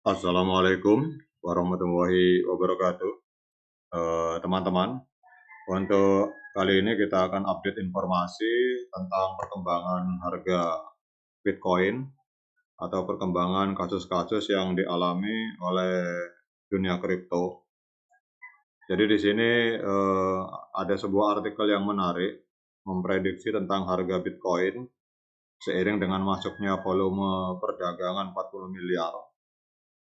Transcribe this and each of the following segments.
Assalamualaikum warahmatullahi wabarakatuh. Teman-teman, untuk kali ini kita akan update informasi tentang perkembangan harga Bitcoin atau perkembangan kasus-kasus yang dialami oleh dunia kripto. Jadi di sini ada sebuah artikel yang menarik memprediksi tentang harga Bitcoin seiring dengan masuknya volume perdagangan 40 miliar.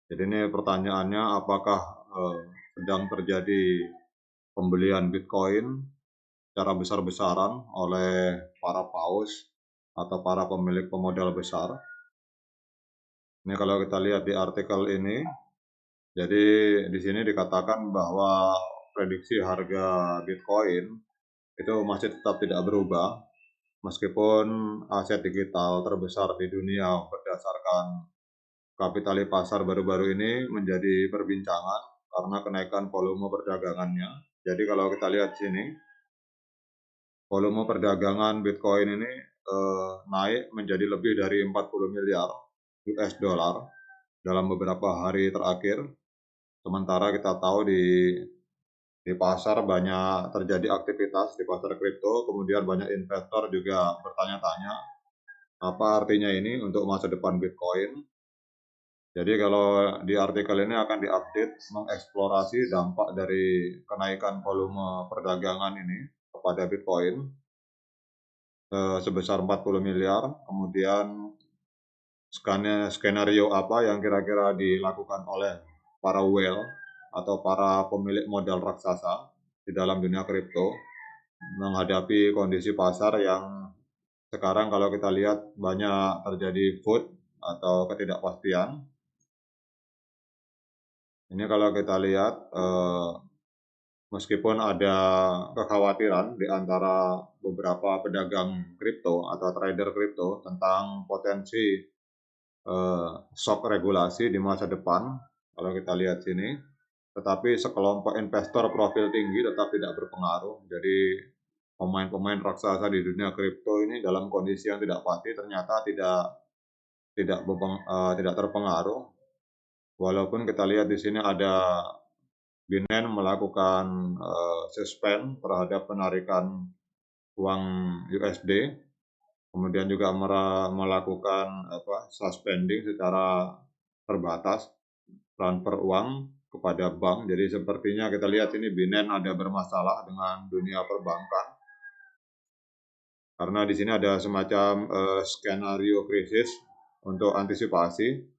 Jadi ini pertanyaannya, apakah sedang terjadi pembelian Bitcoin secara besar-besaran oleh para paus atau para pemilik pemodal besar? Ini kalau kita lihat di artikel ini, jadi di sini dikatakan bahwa prediksi harga Bitcoin itu masih tetap tidak berubah, meskipun aset digital terbesar di dunia berdasarkan kapitalisasi pasar baru-baru ini menjadi perbincangan karena kenaikan volume perdagangannya. Jadi kalau kita lihat sini, volume perdagangan Bitcoin ini naik menjadi lebih dari 40 miliar US dollar dalam beberapa hari terakhir. Sementara kita tahu di pasar banyak terjadi aktivitas di pasar kripto, kemudian banyak investor juga bertanya-tanya apa artinya ini untuk masa depan Bitcoin. Jadi kalau di artikel ini akan diupdate mengeksplorasi dampak dari kenaikan volume perdagangan ini kepada Bitcoin sebesar 40 miliar, kemudian skenario apa yang kira-kira dilakukan oleh para whale atau para pemilik modal raksasa di dalam dunia kripto menghadapi kondisi pasar yang sekarang kalau kita lihat banyak terjadi FUD atau ketidakpastian. Ini kalau kita lihat meskipun ada kekhawatiran di antara beberapa pedagang kripto atau trader kripto tentang potensi shock regulasi di masa depan, kalau kita lihat sini, tetapi sekelompok investor profil tinggi tetap tidak berpengaruh. Jadi pemain-pemain raksasa di dunia kripto ini dalam kondisi yang tidak pasti ternyata tidak terpengaruh. Walaupun kita lihat di sini ada Binance melakukan suspend terhadap penarikan uang USD, kemudian juga melakukan suspending secara terbatas transfer uang kepada bank. Jadi sepertinya kita lihat ini Binance ada bermasalah dengan dunia perbankan, karena di sini ada semacam skenario krisis untuk antisipasi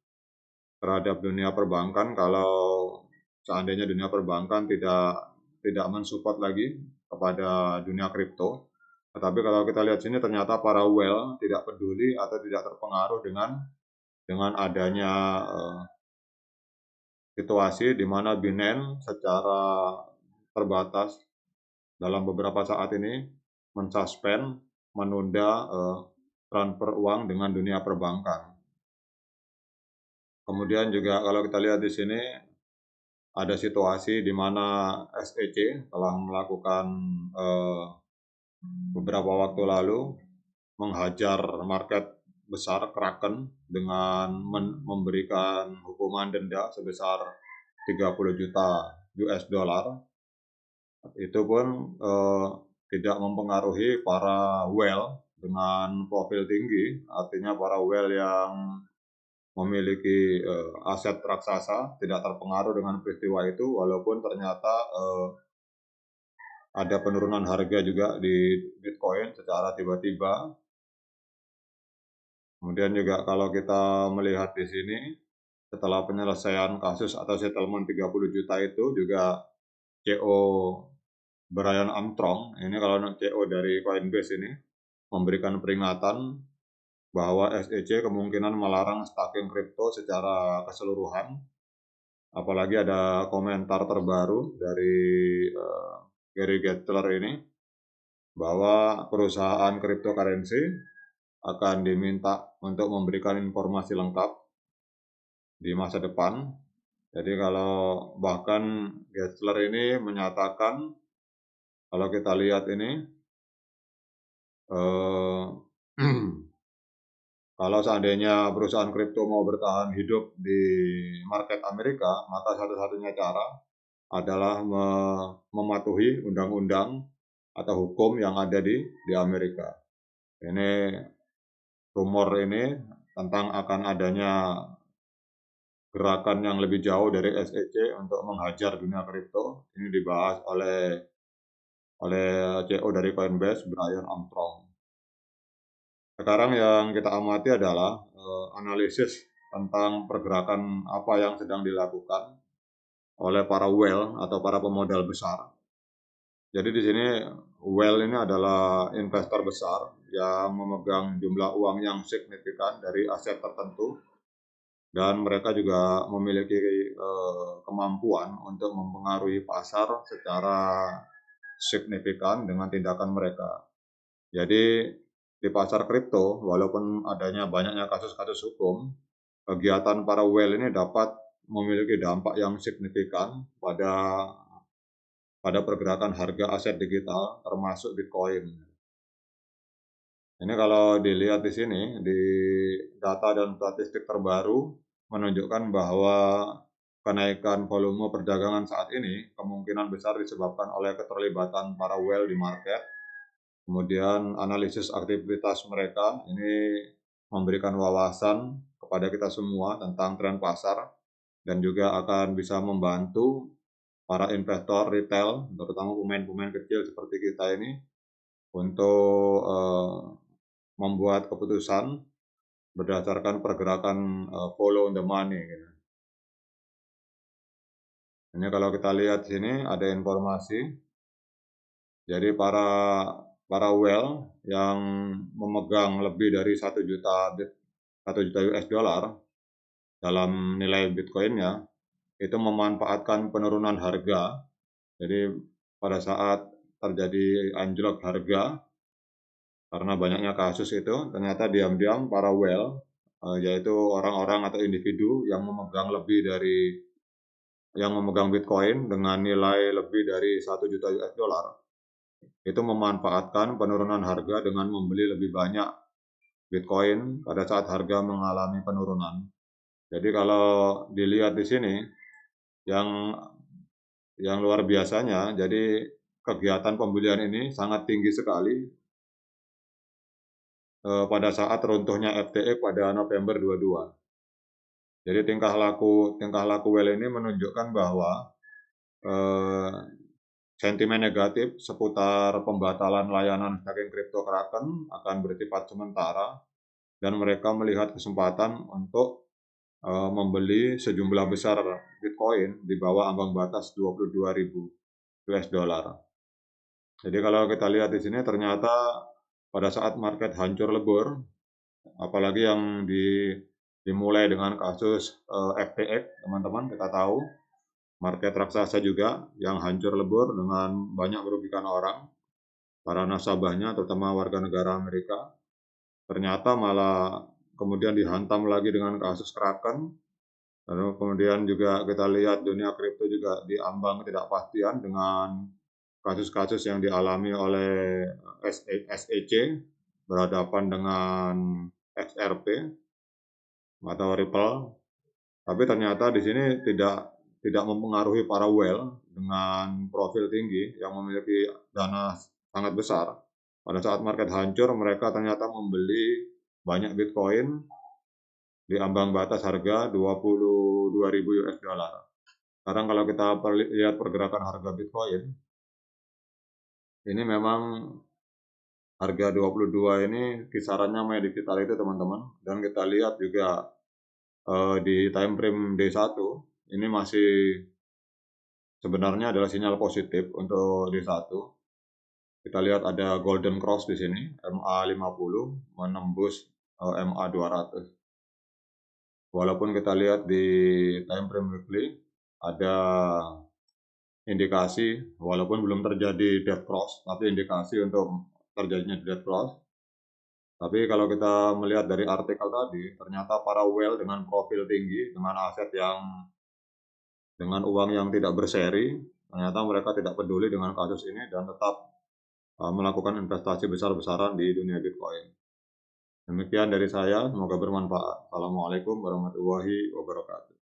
terhadap dunia perbankan kalau seandainya dunia perbankan tidak mensupport lagi kepada dunia kripto. Tetapi kalau kita lihat sini ternyata para whale tidak peduli atau tidak terpengaruh dengan adanya situasi di mana Binance secara terbatas dalam beberapa saat ini mensuspend, menunda transfer uang dengan dunia perbankan. Kemudian juga kalau kita lihat di sini ada situasi di mana SEC telah melakukan beberapa waktu lalu menghajar market besar Kraken dengan memberikan hukuman denda sebesar 30 juta US dollar. Itu pun tidak mempengaruhi para whale dengan profil tinggi, artinya para whale yang memiliki aset raksasa tidak terpengaruh dengan peristiwa itu, walaupun ternyata ada penurunan harga juga di Bitcoin secara tiba-tiba. Kemudian juga kalau kita melihat di sini, setelah penyelesaian kasus atau settlement 30 juta itu juga CO Brian Armstrong, ini kalau CO dari Coinbase ini, memberikan peringatan bahwa SEC kemungkinan melarang staking kripto secara keseluruhan. Apalagi ada komentar terbaru dari Gary Gensler ini, bahwa perusahaan cryptocurrency akan diminta untuk memberikan informasi lengkap di masa depan. Jadi kalau bahkan Gensler ini menyatakan, kalau kita lihat ini Kalau seandainya perusahaan kripto mau bertahan hidup di market Amerika, maka satu-satunya cara adalah mematuhi undang-undang atau hukum yang ada di Amerika. Ini rumor ini tentang akan adanya gerakan yang lebih jauh dari SEC untuk menghajar dunia kripto. Ini dibahas oleh CEO dari Coinbase, Brian Armstrong. Sekarang yang kita amati adalah analisis tentang pergerakan apa yang sedang dilakukan oleh para whale atau para pemodal besar. Jadi di sini whale ini adalah investor besar yang memegang jumlah uang yang signifikan dari aset tertentu, dan mereka juga memiliki kemampuan untuk mempengaruhi pasar secara signifikan dengan tindakan mereka. Jadi di pasar kripto, walaupun adanya banyaknya kasus-kasus hukum, kegiatan para whale ini dapat memiliki dampak yang signifikan pada pergerakan harga aset digital termasuk Bitcoin. Ini kalau dilihat di sini, di data dan statistik terbaru menunjukkan bahwa kenaikan volume perdagangan saat ini kemungkinan besar disebabkan oleh keterlibatan para whale di market. Kemudian analisis aktivitas mereka ini memberikan wawasan kepada kita semua tentang tren pasar, dan juga akan bisa membantu para investor retail, terutama pemain-pemain kecil seperti kita ini, untuk membuat keputusan berdasarkan pergerakan follow the money. Gitu. Ini kalau kita lihat sini ada informasi, jadi para whale yang memegang lebih dari 1 juta US dollar dalam nilai Bitcoinnya, itu memanfaatkan penurunan harga. Jadi pada saat terjadi anjlok harga karena banyaknya kasus itu, ternyata diam-diam para whale, yaitu orang-orang atau individu yang memegang Bitcoin dengan nilai lebih dari 1 juta US dollar, itu memanfaatkan penurunan harga dengan membeli lebih banyak Bitcoin pada saat harga mengalami penurunan. Jadi kalau dilihat di sini, yang luar biasanya, jadi kegiatan pembelian ini sangat tinggi sekali pada saat runtuhnya FTX pada November 22. Jadi tingkah laku whale ini menunjukkan bahwa sentimen negatif seputar pembatalan layanan staking crypto Kraken akan bersifat sementara, dan mereka melihat kesempatan untuk membeli sejumlah besar Bitcoin di bawah ambang batas 22.000 US dollar. Jadi kalau kita lihat di sini, ternyata pada saat market hancur lebur, apalagi yang dimulai dengan kasus FTX, teman-teman, kita tahu market raksasa juga yang hancur lebur dengan banyak merugikan orang, para nasabahnya, terutama warga negara Amerika. Ternyata malah kemudian dihantam lagi dengan kasus Kraken. Lalu kemudian juga kita lihat dunia kripto juga diambang ketidakpastian dengan kasus-kasus yang dialami oleh SEC berhadapan dengan XRP atau Ripple. Tapi ternyata di sini tidak mempengaruhi para whale dengan profil tinggi yang memiliki dana sangat besar. Pada saat market hancur, mereka ternyata membeli banyak Bitcoin di ambang batas harga 22.000 US dollar. Sekarang kalau kita lihat pergerakan harga Bitcoin, ini memang harga 22 ini kisarannya main di sekitar itu, teman-teman. Dan kita lihat juga di time frame D1 ini masih sebenarnya adalah sinyal positif untuk D1. Kita lihat ada golden cross di sini, MA50 menembus MA200. Walaupun kita lihat di time frame weekly ada indikasi, walaupun belum terjadi dead cross, tapi indikasi untuk terjadinya dead cross. Tapi kalau kita melihat dari artikel tadi, ternyata para whale dengan profil tinggi, dengan uang yang tidak berseri, ternyata mereka tidak peduli dengan kasus ini dan tetap melakukan investasi besar-besaran di dunia Bitcoin. Demikian dari saya, semoga bermanfaat. Assalamualaikum warahmatullahi wabarakatuh.